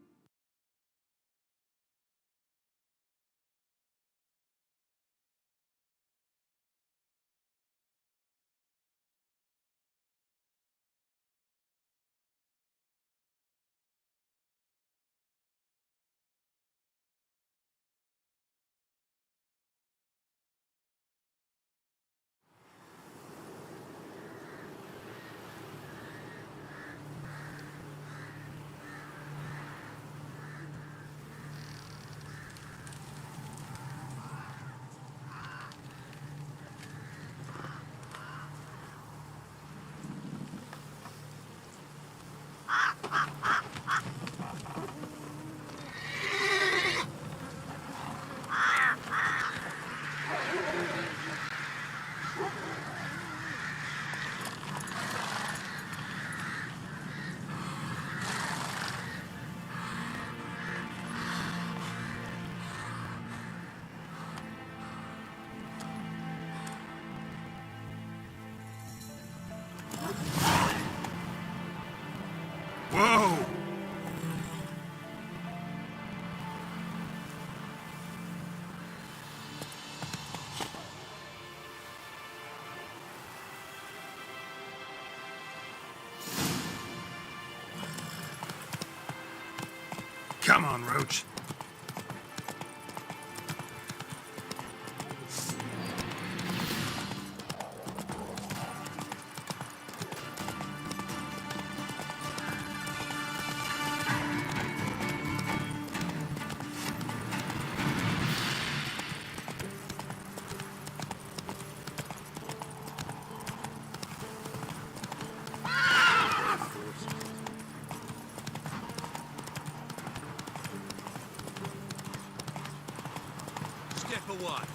Whoa! Come on, Roach. Step away.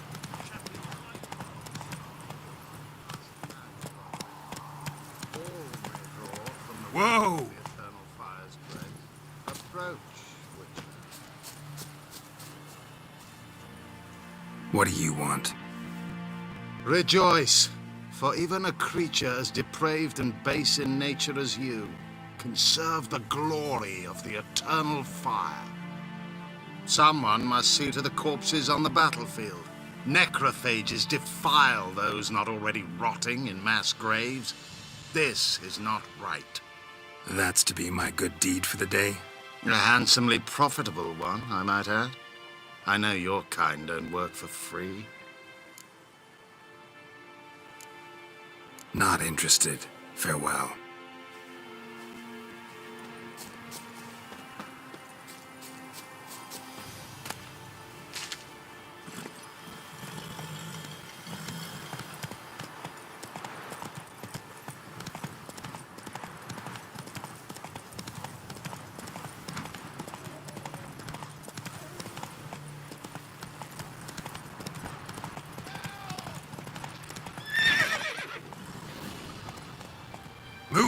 Whoa! Approach, What do you want? Rejoice, for even a creature as depraved and base in nature as you can serve the glory of the eternal fire. Someone must see to the corpses on the battlefield. Necrophages defile those not already rotting in mass graves. This is not right. That's to be my good deed for the day? A handsomely profitable one, I might add. I know your kind don't work for free. Not interested. Farewell. Move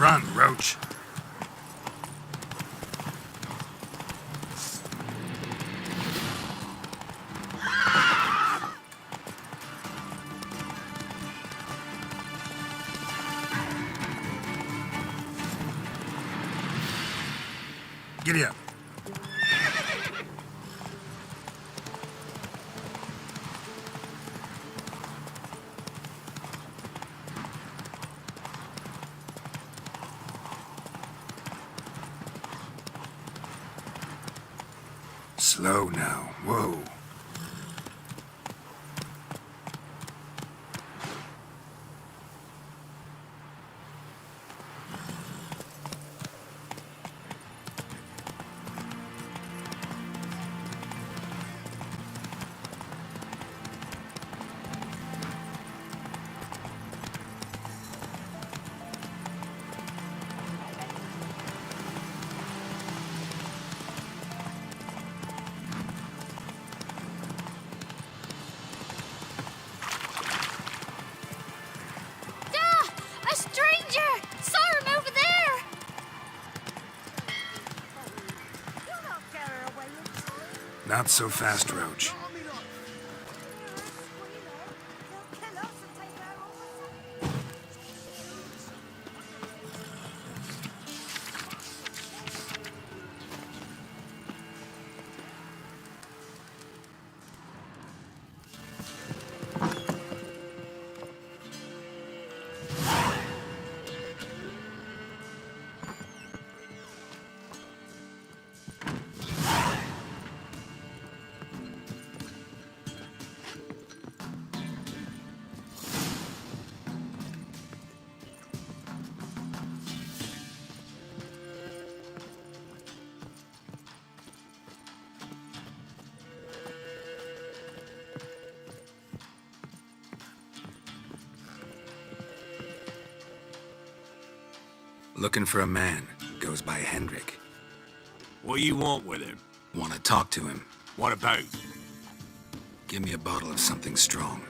Run, Roach. Giddy up. Slow now. Whoa. A stranger! Saw him over there! Not so fast, Roach. Looking for a man. Goes by Hendrik. What you want with him? Want to talk to him. What about? Give me a bottle of something strong.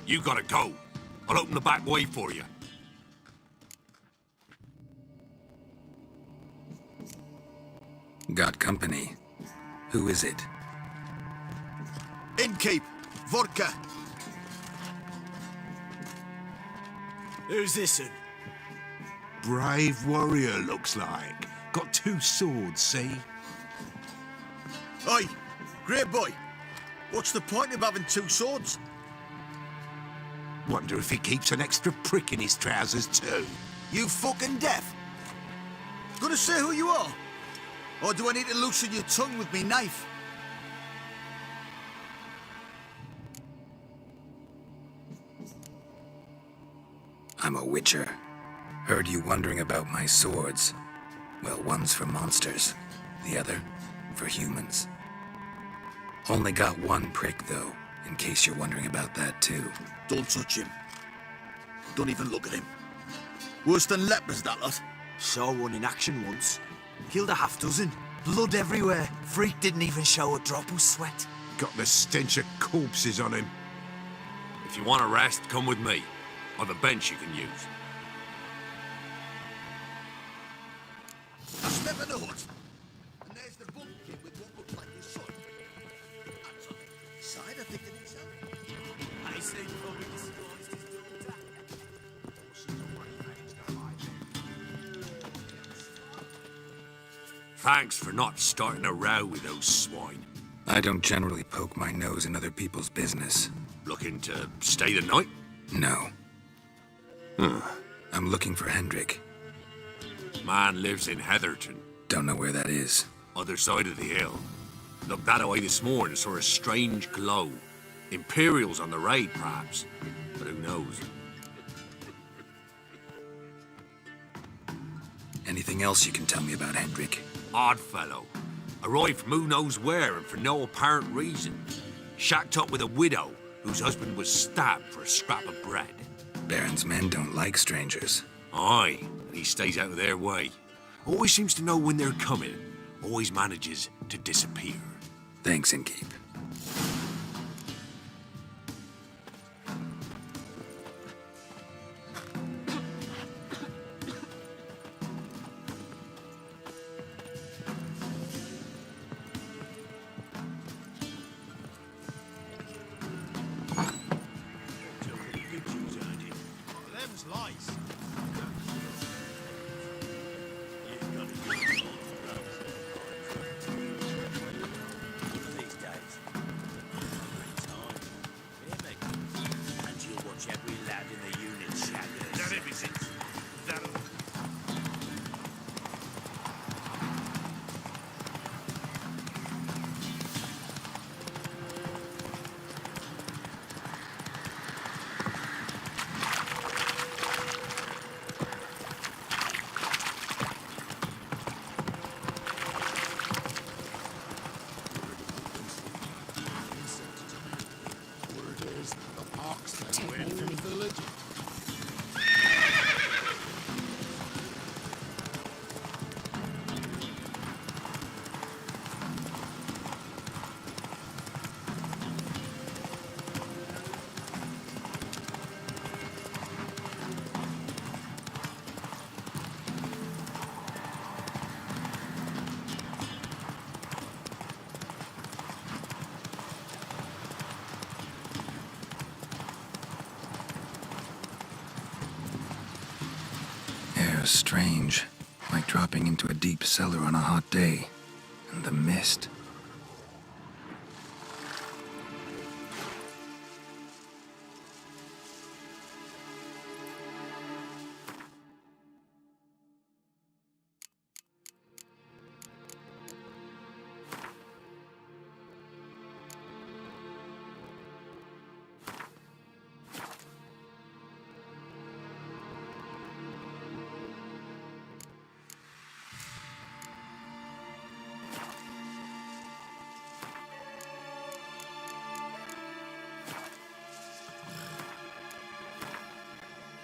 You gotta go. I'll open the back way for you. Got company. Who is it? Innkeep, vodka. Who's this one? Brave warrior, looks like. Got 2 swords, see? Oi, great boy. What's the point of having 2 swords? Wonder if he keeps an extra prick in his trousers, too. You fucking deaf? Gonna say who you are? Or do I need to loosen your tongue with me knife? I'm a witcher. Heard you wondering about my swords. Well, one's for monsters, the other for humans. Only got 1 prick, though, in case you're wondering about that, too. Don't touch him. Don't even look at him. Worse than lepers, that lot. Saw one in action once. Killed a half-dozen. Blood everywhere. Freak didn't even show a drop of sweat. Got the stench of corpses on him. If you want a rest, come with me. Or the bench you can use. I step in the hut. And there's the bumpkin with what looks like his son. That's on the side, I think, of himself. I say Thanks for not starting a row with those swine. I don't generally poke my nose in other people's business. Looking to stay the night? No. I'm looking for Hendrik. Man lives in Heatherton. Don't know where that is. Other side of the hill. Looked that away this morning, saw a strange glow. Imperials on the raid, perhaps. But who knows? Anything else you can tell me about Hendrik? Odd fellow. Arrived from who knows where and for no apparent reason. Shacked up with a widow whose husband was stabbed for a scrap of bread. Baron's men don't like strangers. Aye, and he stays out of their way. Always seems to know when they're coming. Always manages to disappear. Thanks, Innkeep. Them's lies. Air's strange, like dropping into a deep cellar on a hot day. And the mist.